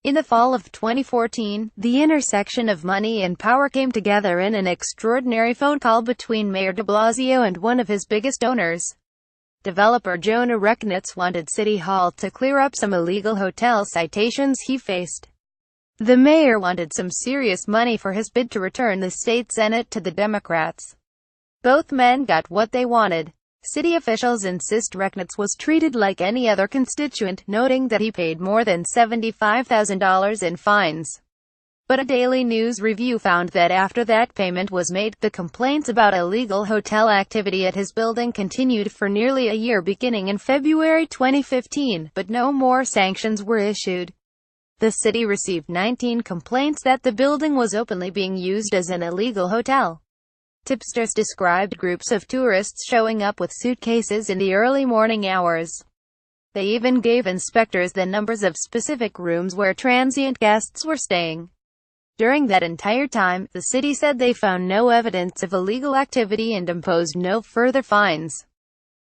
In the fall of 2014, the intersection of money and power came together in an extraordinary phone call between Mayor de Blasio and one of his biggest donors. Developer Jona Rechnitz wanted City Hall to clear up some illegal hotel citations he faced. The mayor wanted some serious money for his bid to return the state Senate to the Democrats. Both men got what they wanted. City officials insist Rechnitz was treated like any other constituent, noting that he paid more than $75,000 in fines. But a Daily News review found that after that payment was made, the complaints about illegal hotel activity at his building continued for nearly a year beginning in February 2015, but no more sanctions were issued. The city received 19 complaints that the building was openly being used as an illegal hotel. Tipsters described groups of tourists showing up with suitcases in the early morning hours. They even gave inspectors the numbers of specific rooms where transient guests were staying. During that entire time, the city said they found no evidence of illegal activity and imposed no further fines.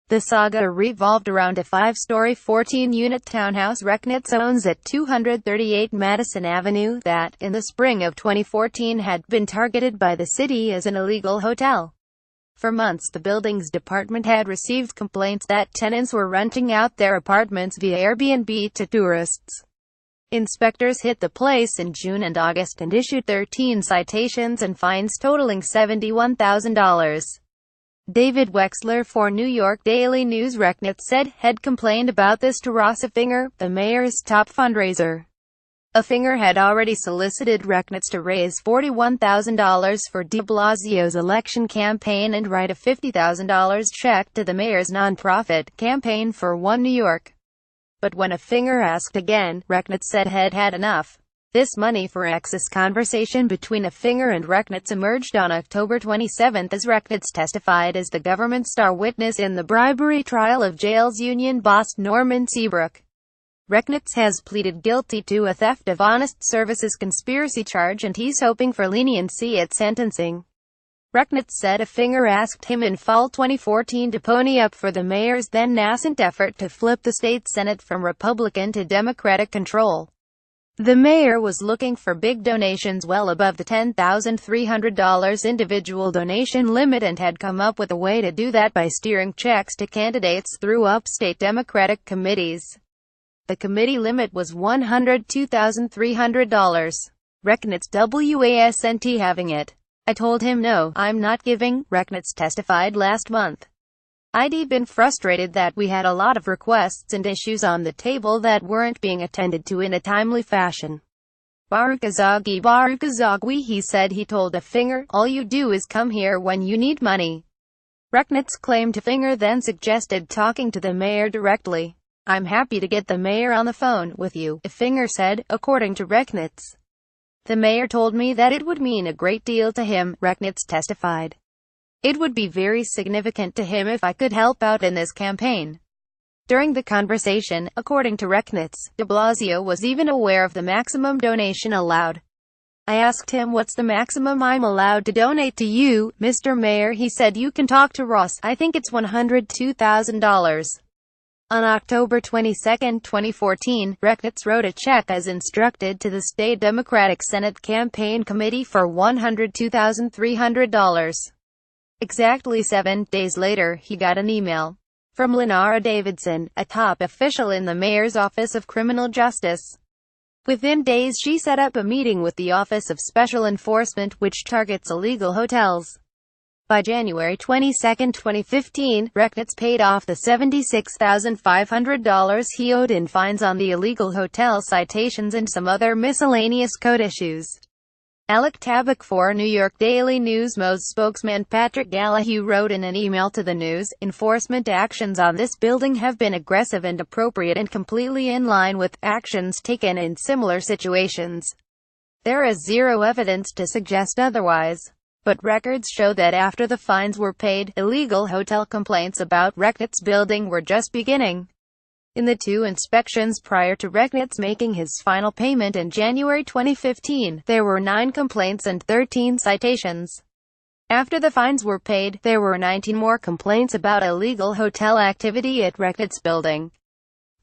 The saga revolved around a 5-story 14-unit townhouse Rechnitz owns at 238 Madison Avenue that, in the spring of 2014, had been targeted by the city as an illegal hotel. For months the building's department had received complaints that tenants were renting out their apartments via Airbnb to tourists. Inspectors hit the place in June and August and issued 13 citations and fines totaling $71,000. David Wexler for New York Daily News. Rechnitz said had complained about this to Ross Affinger, the mayor's top fundraiser. Affinger had already solicited Rechnitz to raise $41,000 for de Blasio's election campaign and write a $50,000 check to the mayor's nonprofit, Campaign for One New York. But when Affinger asked again, Rechnitz said had had enough. This money for X's conversation between Affinger and Rechnitz emerged on October 27 as Rechnitz testified as the government star witness in the bribery trial of jail's union boss Norman Seabrook. Rechnitz has pleaded guilty to a theft of honest services conspiracy charge and he's hoping for leniency at sentencing. Rechnitz said Affinger asked him in fall 2014 to pony up for the mayor's then nascent effort to flip the state Senate from Republican to Democratic control. The mayor was looking for big donations well above the $10,300 individual donation limit and had come up with a way to do that by steering checks to candidates through upstate Democratic committees. The committee limit was $102,300. Rechnitz wasn't having it. I told him no, I'm not giving, Rechnitz testified last month. I'd been frustrated that we had a lot of requests and issues on the table that weren't being attended to in a timely fashion. Barakazagwi, he said. He told Affinger, all you do is come here when you need money. Rechnitz claimed Affinger then suggested talking to the mayor directly. I'm happy to get the mayor on the phone with you, Affinger said, according to Rechnitz. The mayor told me that it would mean a great deal to him, Rechnitz testified. It would be very significant to him if I could help out in this campaign. During the conversation, according to Rechnitz, de Blasio was even aware of the maximum donation allowed. I asked him what's the maximum I'm allowed to donate to you, Mr. Mayor. He said you can talk to Ross, I think it's $102,000. On October 22, 2014, Rechnitz wrote a check as instructed to the state Democratic Senate Campaign Committee for $102,300. Exactly 7 days later, he got an email from Lenara Davidson, a top official in the mayor's Office of Criminal Justice. Within days she set up a meeting with the Office of Special Enforcement, which targets illegal hotels. By January 22, 2015, Rechnitz paid off the $76,500 he owed in fines on the illegal hotel citations and some other miscellaneous code issues. Alec Tabak for New York Daily News. Mo's spokesman Patrick Gallahue wrote in an email to the News, enforcement actions on this building have been aggressive and appropriate and completely in line with actions taken in similar situations. There is zero evidence to suggest otherwise. But records show that after the fines were paid, illegal hotel complaints about Rechnitz building were just beginning. In the 2 inspections prior to Rechnitz making his final payment in January 2015, there were 9 complaints and 13 citations. After the fines were paid, there were 19 more complaints about illegal hotel activity at Rechnitz building.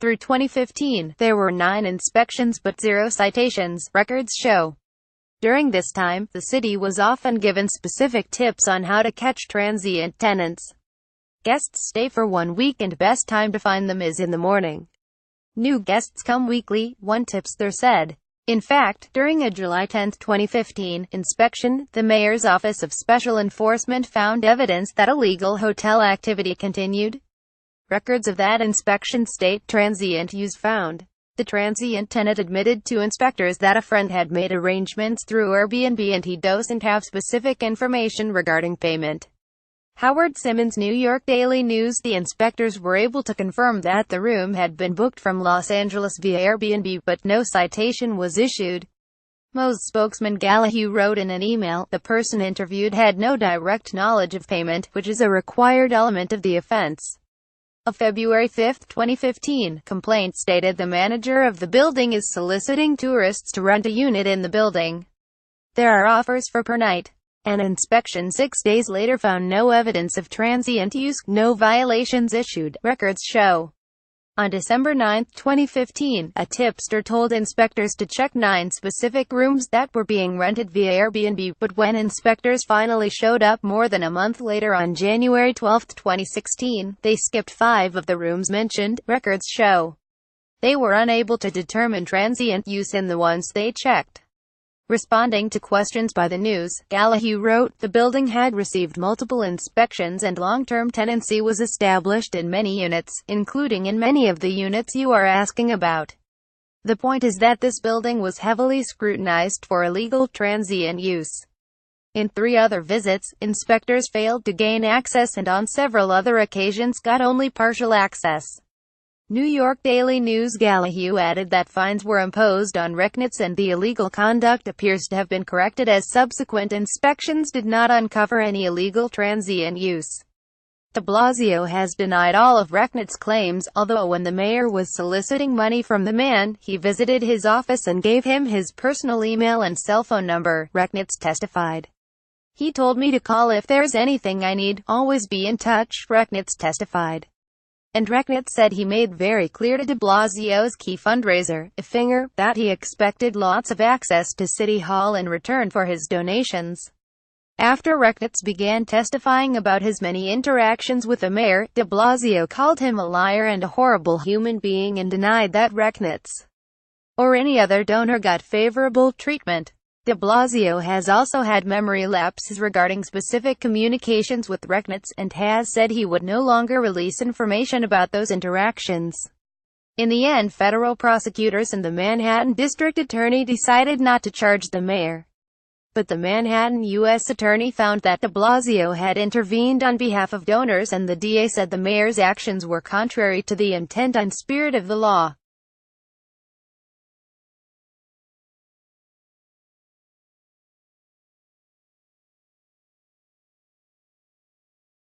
Through 2015, there were 9 inspections but 0 citations, records show. During this time, the city was often given specific tips on how to catch transient tenants. Guests stay for 1 week and best time to find them is in the morning. New guests come weekly, one tipster said. In fact, during a July 10, 2015, inspection, the mayor's Office of Special Enforcement found evidence that illegal hotel activity continued. Records of that inspection state transient use found. The transient tenant admitted to inspectors that a friend had made arrangements through Airbnb and he doesn't have specific information regarding payment. Howard Simmons, New York Daily News. The inspectors were able to confirm that the room had been booked from Los Angeles via Airbnb, but no citation was issued. Mo's spokesman Gallahue wrote in an email, the person interviewed had no direct knowledge of payment, which is a required element of the offense. A February 5, 2015, complaint stated the manager of the building is soliciting tourists to rent a unit in the building. There are offers for per night. An inspection 6 days later found no evidence of transient use, no violations issued, records show. On December 9, 2015, a tipster told inspectors to check 9 specific rooms that were being rented via Airbnb, but when inspectors finally showed up more than a month later on January 12, 2016, they skipped 5 of the rooms mentioned, records show. They were unable to determine transient use in the ones they checked. Responding to questions by the news, Gallahue wrote, the building had received multiple inspections and long-term tenancy was established in many units, including in many of the units you are asking about. The point is that this building was heavily scrutinized for illegal transient use. In 3 other visits, inspectors failed to gain access and on several other occasions got only partial access. New York Daily News. Gallahue added that fines were imposed on rechnitz and the illegal conduct appears to have been corrected as subsequent inspections did not uncover any illegal transient use. De Blasio has denied all of rechnitz claims, although when the mayor was soliciting money from the man, he visited his office and gave him his personal email and cell phone number, rechnitz testified. He told me to call if there's anything I need, always be in touch, rechnitz testified. And rechnitz said he made very clear to de Blasio's key fundraiser, Effinger, that he expected lots of access to City Hall in return for his donations. After rechnitz began testifying about his many interactions with the mayor, de Blasio called him a liar and a horrible human being and denied that rechnitz or any other donor got favorable treatment. De Blasio has also had memory lapses regarding specific communications with rechnitz, and has said he would no longer release information about those interactions. In the end, federal prosecutors and the Manhattan District Attorney decided not to charge the mayor. But the Manhattan U.S. Attorney found that de Blasio had intervened on behalf of donors, and the DA said the mayor's actions were contrary to the intent and spirit of the law.